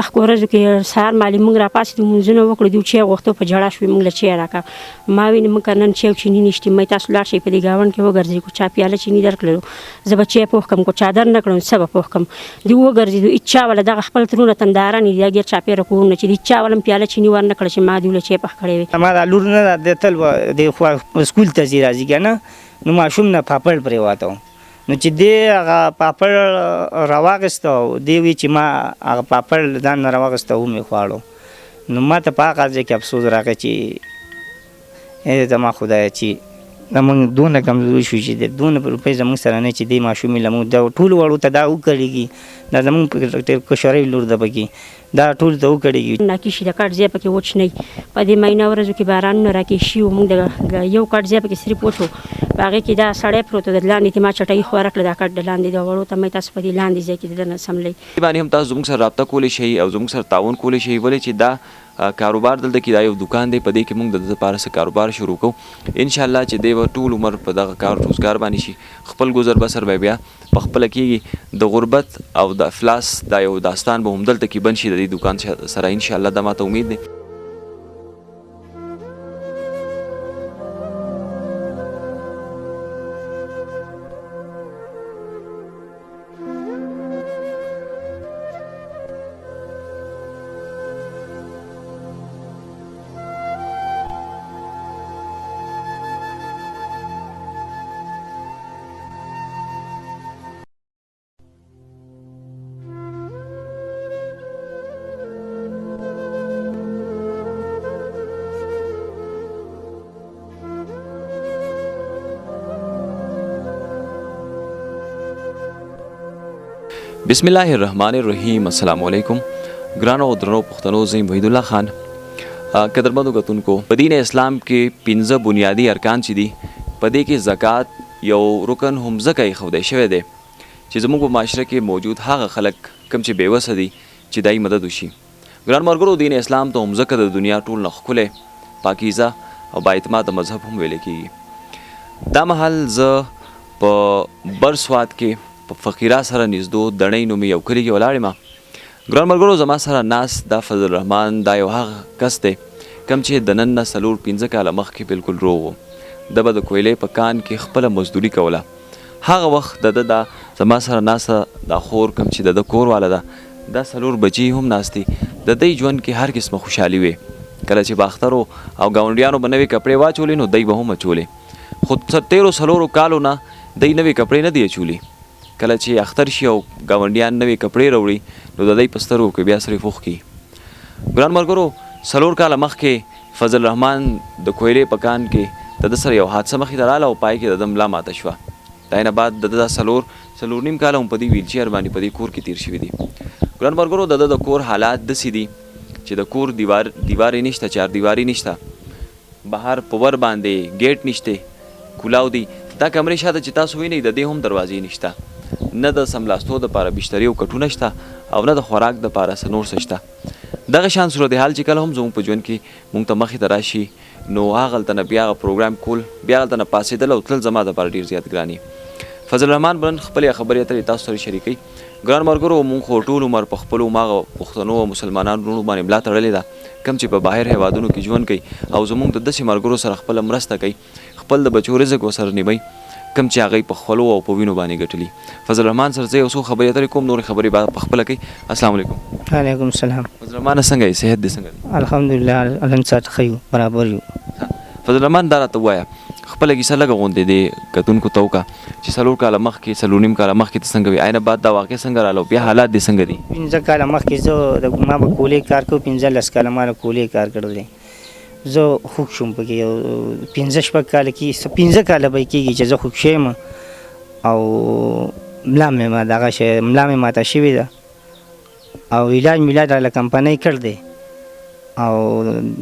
په ورځو کې سهار مالې موږ راپاڅېدو لمونځونه وکړو دوی چای غوښتو په ژړا شوې موږ له چای راکړه ما وینې موږ که نن چای او چیني نشته مې تاسو لاړ شئ په دې ګاونډ کې وګرځئ که چا پیاله چیني درکړلو زه به چای پوخ کړم که چادر نه کړم څه به پوخ کړم دوی وګرځېدو هېچا وله دغه خپل ترونه تنداران دي دا ګیر چاپېره کورونه چې د هېچا وله پیاله چیني ور نه کړه چې ما دوی له چای پخ کړی وي ما دا لور نه ده د تل د خوا سکول ته ځي راځي که نه نو ماشوم نه پاپړ پرې واته نو چې دی هغه پاپړ راواغېسته او دی وی چې ما هغه پاپړ ځان نه راواغېسته ومې خواړو نو ما ته په هغه ځای کې افسوس راغی چې ای زما خدایه چې زمونږ دونه کمزوري شو چې د دونه روپۍ زمونږ سره نه چې دی ماشومې له موږ د ټولو وړو ته دا وکړېږي دا زمونږ کشرۍ لور ده پکې دا ټولو ته وکړېږي ناکي شي د کټ ځای پکې وچ نه وي په دې مهینه ورځو کې بارانونه راکې شي و موږ د یو کټ ځای پکې صرف وچ و په هغې کې دا سړی پروت و د لاندې ته ما چټۍ خواره کړه دا کټ د لاندې د وړو ته مې تاسو په دې لاندې ځای کې د ده نه سملی باندې هم تاسو زموږ سره رابطه کولی شئ او زموږ سره تعاون کولی شئ ولې چې دا کاروبار دلته کې دا یو دکان دی په دې کې موږ د ده دپاره څه کاروبار شروع کوو انشاءالله چې دی به ټول عمر په دغه کار روزګار باندې شي خپل ګذر بسر به بیا په خپله کېږي د غربت او د افلاس دا یو داستان به هم دلته کې بند شي د دې دکان سره انشاءالله دا ماته امید دی بسم الله الرحمن الرحیم السلام علیکم ګرانو او درنو پښتنو زه یم وحید الله خان قدرمنو کتونکو په دین اسلام کې 15 بنیادی ارکان چې دي په دې کې زکات یو رکن هم ځکه ایښودی شوی دی چې زموږ په معاشره کې موجود هغه خلک کوم چې بېوسه دي چې دای مدد وشي ګران ملګرو دین اسلام ته هم ځکه د دنیا ټول نه ښکلی پاکیزه او بااعتماده مذهب هم ویلی کېږي دا مهال زه په بر سوات کې په فقیرا سره نږدو دڼۍ نومې یو کلي کې ولاړ یم ګران ملګرو زما سره ناست دا فضل الرحمن دا یو هغه کس دی کوم چې د نن نه 4-5 کاله مخکې بالکل روغ و ده به د کویلۍ په کان کې خپله مزدوري کوله هغه وخت د ده دا زما سره ناسته دا خور کوم چې د ده کور واله ده دا 4 بچي هم ناستي د دوی ژوند کې هر قسمه خوشحالي وې کله چې باخترو او ګاونډیانو به نوې کپړې واچولې نو دوی به هم اچولې خو 13 کالو نه دوی نوې کپړې نه دي اچولي کله چې اختر شي او ګاونډیان نوې کپړې راوړي نو د دوی په سترګو کې بیا سرې فوخ کړي ګران ملګرو 4 کاله مخکې فضل الرحمن د کویلې په کان کې د ده سره یو حادثه مخې ته راغله او پای کې د ده ملا ماته شوه دا نه بعد د ده دا 4.5 کاله هم په دې ویلچیر باندې په دې کور کې تیر شوي دي ګران ملګرو د ده د کور حالات داسې دي چې د کور دیوارې نشته چاردیواري نشته بهر په ور باندې ګیټ نشته کولاو دي دا کمرې شاته چې تاسو وینئ د دې هم دروازې نشته نه د سملاستو دپاره بشتري او کټونه شته او نه د خوراک دپاره څه نور څه شته دغه شان صورتحال چې کله هم زموږ په ژوند کې موږ ته مخې ته راشي نو هغلته نه بیا هغه پروګرام کول بیا هغلته نه پاڅېدل او تلل زما دپاره ډېر زیات ګران وي فضل الرحمن به نن خپلې خبرې اترې تاسو سره شریکوي ګران ملګرو موږ خو ټول عمر په خپلو هماغه پښتنو او مسلمانانو وروڼو باندې ملا تړلې ده کوم چې په بهر هیوادونو کې ژوند کوي او زموږ د داسې ملګرو سره خپله مرسته کوي خپل د بچو رزق ورسره نیوي کوم چې هغوی په خولو او په وینو باندې ګټلي فضل الرحمن سره زه یو څو خبرې اترې کوم نورې خبرې به په خپله کوي السلام علیکم وعلیکم السلام فضل الرحمن څنګه یې صحت دې څنګه دی الحمدلله الله سات ښه یو برابر یو فضل الرحمن دا راته ووایه خپله کیسه لږه غوندې دی کتونکو ته وکړه چې 4 کاله مخکې 4.5 کاله مخکې ته څنګه وي آینه بعد دا واقع څنګه راغله بیا حالات دې څنګه دي 15 کاله مخکې زه ما به کولۍ کار کوم 15 کاله ما له کولۍ کار کړی زه خوږ شوم پکې یو 15 کاله کې 15 کاله به کېږي چې زه خوږ شوی یم او ملا مې دغه شی ملا مې ماته شوې ده او علاج میلاد راله کمپنۍ کړ دی او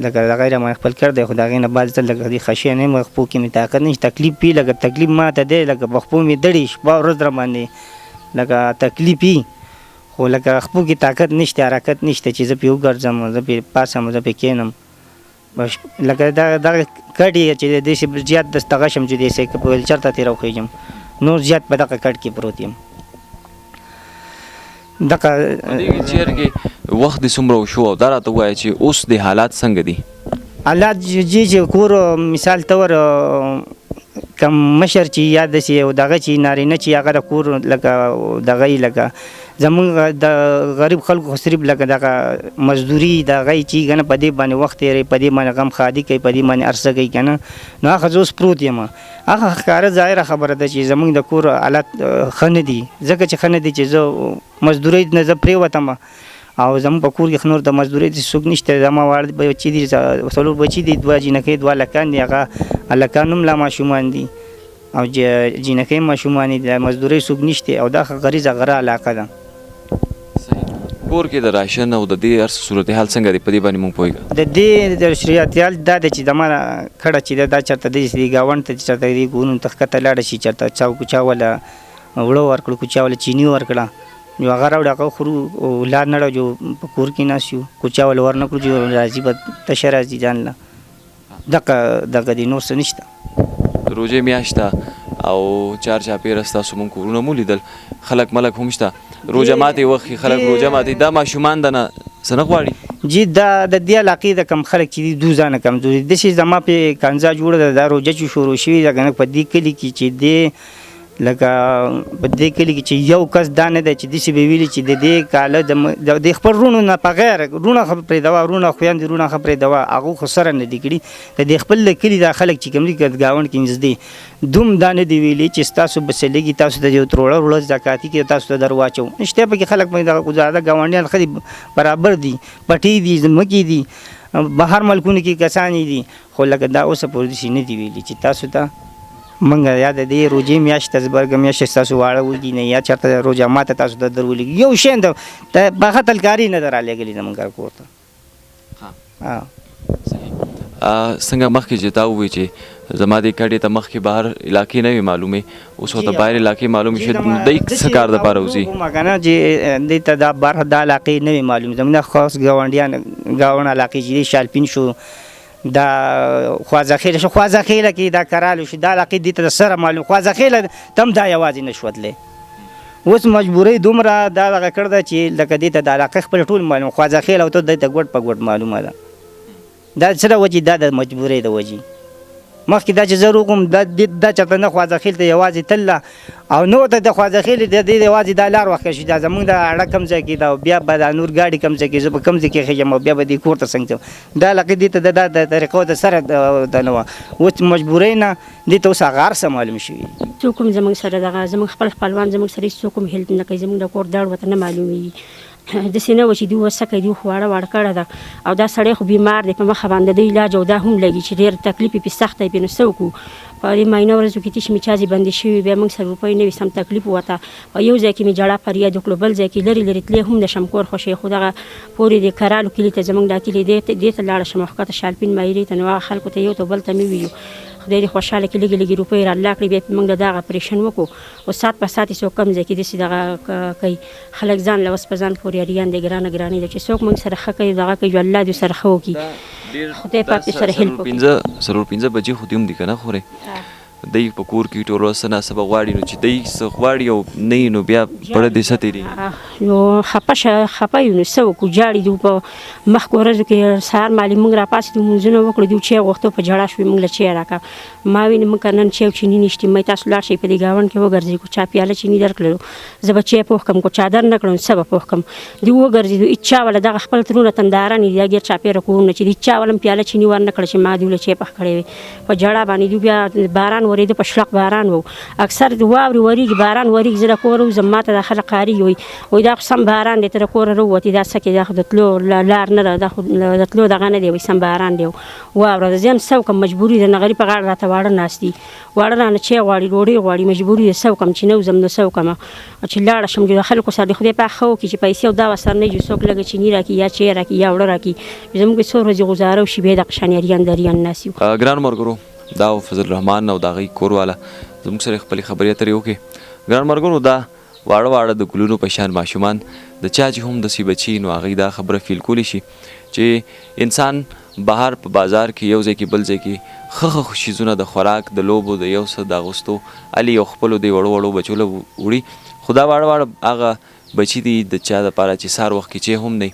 لکه دغه یې ما خپل کړ دی خو د هغې نه بعد زه لکه دې خشی نه یم خپو کې مې طاقت نشته تکلیف وي لکه تکلیف ماته دی لکه په خپو مې دړي شپه ورځ را باندې لکه تکلیف وي خو لکه خپو کې طاقت نشته حرکت نشته چې زه پرې وګرځم زه پرې پاسم زه پرې کښېنم لکه دغه کډ چې داسې زیات دغه شم چې داسې په ویلچر ته ترې راوخېږم نور زیات په دغه کټ کې پروت یم دغه دې کې چیر کې وخت دې څومره وشو او دا راته ووایه چې اوس د حالات څنګه دي؟ حالات چې کور مثال طور کم مشر چې یا داسې او دغه چې نارینه چې هغه د کور لکه دغه یې لکه زمونږ د غریب خلکو خو صرف لکه دغه مزدوري دغه یې چې که نه په دې باندې وخت تېروي، په دې باندې غم ښادي کوي، په دې باندې هر څه کوي که نه. نو هغه زه اوس پروت یم. هغه ښکاره ظاهره خبره ده چې زمونږ د کور حالات ښه نه دي، ځکه چې ښه نه دي چې زه مزدورۍ نه زه پرېوتم او زموږ په کور کې نور د مزدورۍ داسې څوک نشته. زما واړه بچي دي، څلور بچي دي، دوه جینکۍ، دوه هلکان دي. هغه هلکان هم لا ماشومان دي او جینکۍ ماشومان دي. د مزدورۍ څوک نشته او دا غریزه غره علاقه ده. کور کې د راشن او د دې هر څه صورتحال څنګه دی؟ په دې باندې مونږ پوهېږو. د دې د صورتحال دا ده چې زما کډه چې ده دا چېرته داسې ګاونډ ته چېرته دې کورونو ته ښکته لاړه شي، چېرته چا کوچا وله اوړه ورکړو، کوچا وله چیني ورکړه، نو هغه راوړي هغه خورو او لار نه راځو په کور کې ناست یو، کوچا وله ور نه کړو چې راځي به تشه راځي ځان له. دغه دی، نور څه نشته. روژې میاشت ده او چار چاپېره ستاسو مونږ کورونه مو لیدل، خلک ملک هم شته، روژه ماتې وخت خلک روژه ماتې، دا ماشومان د نه څه نه غواړي؟ جی دا د دې علاقې د کم خلک چې دي دوه ځانه کمزوري دي. داسې زما پې کنځا جوړه ده، دا روژه چې شروع شوې ده که نه په دې کلي کې چې دی لکه په دې کلي کې چې یو کس دا نه دی چې داسې به ویلي چې د دې کاله د خپل وروڼو نه په غیر وروڼه ښه پرېږدوه، وروڼه خویندې وروڼه ښه پرېږدوه، هغو خو سره نه دي کړي. د دې خپل د کلي دا خلک چې کوم دي که ګاونډ کې نږدې دوم دا نه دي ویلي چې ستاسو بس لږي تاسو ته یو تروړه وروړه زکاتي کې تاسو ته در واچوو. نشته پکې خلک زیاده ګاونډیان ښه دي، برابر دي، پټي دي، ځمکې دي، بهر ملکونو کې کسانې دي، خو لکه دا اوسه پورې داسې نه دي ویلي چې تاسو ته منګه یا د دې روژې میاشت ته زبرګه میاشت ستاسو واړه وږي نه یا چېرته روژه ماته تاسو ته در ولېږي. یو شی د پاخه تلکاري نه در رالېږلي زموږ کور ته. څنګه مخکې چې تا ووایي چې زما دې کډې ته مخکې بهر علاقې نه وي معلومې، اوس ورته بهر علاقې معلومې شوې، دی څه کار دپاره وځي؟ که نه چې دې ته دا بهر دا علاقې نه وي معلوم. زموږ خاص ګاونډیان ګاونډ علاقې چې دي شالپین شو، دا خوازخیله شو، خوازخیله کې دا کرالو شو، دا علاقې دې ته د سره معلوم. خوازخیله تم دا یوازې نه شو تللی. اوس مجبورۍ دومره دا دغه کړ ده چې لکه دې ته د علاقې خپل ټول معلوم، خوازخیله او ته دې ته ګوټ په ګوټ معلومه ده. دا څه د وجې؟ دا د مجبورۍ د وجې. مخکې دا چې زه روغ وم دا چېرته نه خوازخیل ته یوازې تلله او نو ته د خوازخیلې د دې یوازې دا لار وښه شي، دا زمونږ د اړه کم ځای کې ده او بیا به دا نور ګاډي کم ځای کې زه به کم ځای کې خېږم او بیا به دې کور ته څنګه ځم. دا علاقې دې ته د طریقو د سره د نه وه. اوس مجبورۍ نه دې ته اوس هغه هر څه معلوم شوي. څوک هم زموږ سره دغه زموږ خپل خپلوان زموږ سره هېڅ څوک هم هیلپ نه کوي، زموږ د کور دړ ورته نه معلومېږي. داسې نه وه چې دوی اوس څه کوي، دوی خو واړه واړه کړې ده او دا سړی خو بیمار دی په مخه باندې د علاج او دا هم لګي چې ډېر تکلیف یې پې سخت دی. پې نو څه وکړو؟ په دې معاینه ورځو کې تېش مې چازې بندې شوي، بیا موږ سره روپۍ نه وي، سم تکلیف وته. په یو ځای کې مې جړا فریاد وکړو، بل ځای کې لرې لرې تللی هم نه شم، کور خوښوي. خو دغه پورې د کرالو کلي ته زموږ دا کلي دې ته لاړه شم ښکته شالپین مایرې ته، نو هغه خلکو ته یو ته بل ته مې ویو. خدای دې خوشحاله کړي، لږې لږې روپۍ را لا کړي. بیا موږ د دغه اپرېشن وکړو او سات په سات یې څوک کم ځای کې داسې دغه کوي. خلک ځان له وس په ځان پورې اریان دی، ګرانه ګرانې ده چې څوک موږ سره ښه کوي دغه کوي، الله دې سره ښه وکړي، خدای پاک دې سره هیلپ وکړي. 5 بجې خو دې هم دي که نه خورې؟ دی په کور کې ټول ورځ څه ناڅه به غواړي، نو چې دی څه غواړي او نه وي نو بیا پړه دې څه تېرېږي؟ نو خفه یو، نو څه وکړو؟ ژاړي دوی په مخکې ورځو کې سهار مالې موږ راپاڅېدو، لمونځونه وکړو، دوی چای غوښتو په ژړا شوې، موږ له چای راکړه. ما وینې موږ نن چای او چیني نشته، مې تاسو لاړ شئ په دې ګاونډ کې وګرځئ، کو چا پیاله چیني درکړلو، زه به چای پوښ کړم، کو چادر نه کړم څه به پوښ کړم. دوی وګرځېدو، هېچا وله دغه خپل ترونه تنداران دي دا ګیر چاپېره کورونه چې هېچا وله پیاله چیني ور نه کړه چې ما دوی له چای پخ کړی وي. په ژړا باندې دوی بیا باران ورېده، په شلق باران و، اکثر د واورې ورېږي، باران ورېږي، زه د کوره وځم، ما ته دا خلک قارېږي وایي دا خو سم باران دی، ته د کوره راووتې دا څه کې، دا خو د تلو لار نه ده، دا خو د تلو دغه نه دی، وایي سم باران دی واوره ده. زه هم څه وکړم، مجبوري ده، نغري په غاړه راته واړه ناست دي، واړه رانه چای غواړي، ډوډۍ غواړي، مجبوري ده څه وکړم چې نه وځم نو څه وکړم چې لاړه شم. د خلکو سره د خدای پاک ښه وکړي چې پیسې او دا ورسره نه وي، څوک لږه چیني راکړي یا چای راکړي یا اوړه راکړي، زموږ څو ورځې ګزاره وشي بیا دغه شان اریان دریان ناست یو. ګرانو ملګرو، دا فضل الرحمن او د هغوی کورواله زموږ سره خپلې خبرې اترې وکړې. ګرانو ملګرو، دا واړه واړه د ګلونو په شان ماشومان د چا چې هم داسې بچي، نو هغوی دا خبره فیل کولی شي چې انسان بهر په بازار کې یو ځای کې بل ځای کې ښه شیزونه د خوراک د لوبو د یو څه د اغوستو علي یو خپلو دې وړو وړو بچو له وړي، خو دا واړه واړه هغه بچي دي د چا دپاره چې سهار وخت کې چې هم نه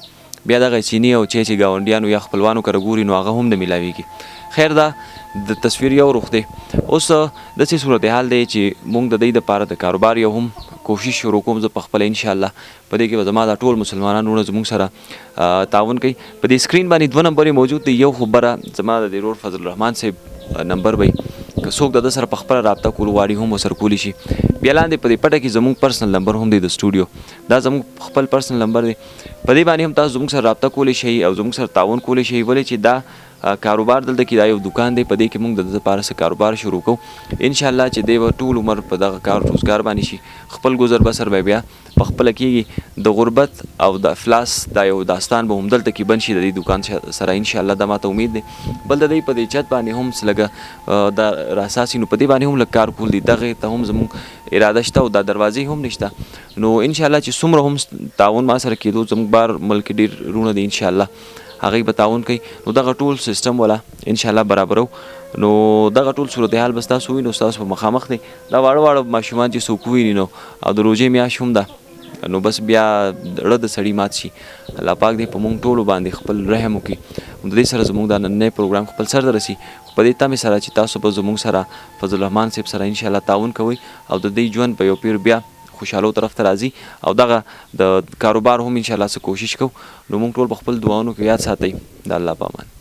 بیا دغه چینی او چې ګاونډیانو یا خپلوانو کره ګوري نو هغه هم نه میلاویږي. خیر دا د تصویر یو رخ دی. اوس داسې صورتحال دی چې موږ د دې دپاره د کاروبار یو هم کوشش شروع کوم زه پخپله انشاءالله په دې کې به زما دا ټول مسلمانان وروڼه زموږ سره تعاون کوي. په دې سکرین باندې 2 نمبرې موجود دی. یو خو بره زما د دې ورور فضل الرحمن صاحب نمبر وی که څوک د ده سره پخپله رابطه کول غواړي هم ورسره کولی شي. بیا لاندې په دې پټه کې زموږ پرسنل نمبر هم دی د سټوډیو. دا زموږ خپل پرسنل نمبر دی. په دې باندې هم تاسو زموږ سره رابطه کولی شئ او زموږ سره تعاون کولی شئ. ولې چې دا کاروبار دلته کې دا یو دکان دی. په دې کې موږ د ده دپاره څه کاروبار شروع کوو انشاءالله چې دی به ټول عمر په دغه کار روزګار باندې شي. خپل ګذر بسر به بیا پخپله کېږي. د غربت او د افلاس دا یو داستان به هم دلته کې بند شي د دې دکان سره انشاءالله. دا ماته امید دی. بل د دې په دې چت باندې هم څه لږه دا راساسي نو په دې باندې هم لږ کار کول دي. دغې ته هم زموږ اراده شته او دا دروازې هم نشته. نو انشاءالله چې څومره هم تعاون ما سره کېدو زموږ بار ملک ډېر وروڼه دي انشاءالله هغوی به تعاون کوي. نو دغه ټول سیسټم والا انشاءالله برابرو. نو دغه ټول صورتحال به ستاسو وي نو ستاسو په مخامخ دی. دا واړه واړه ماشومان چې څوک وویني نو او د روژې میاشت هم ده نو بس بیا زړه د سړي مات شي. الله پاک دې په موږ ټولو باندې خپل رحم وکړي. د دې سره زموږ دا نننی پروګرام خپل سر ته رسي. په دې تمې سره چې تاسو به زموږ سره فضل الرحمن صاحب سره انشاءالله تعاون کوئ او د دې ژوند په یو پیر بیا خوشحالو طرف ته راځي او دغه د کاروبار هم انشاءالله څه کوشش کوو. نو موږ ټول په خپل دعاونو کې یاد ساتئ. د الله په امان.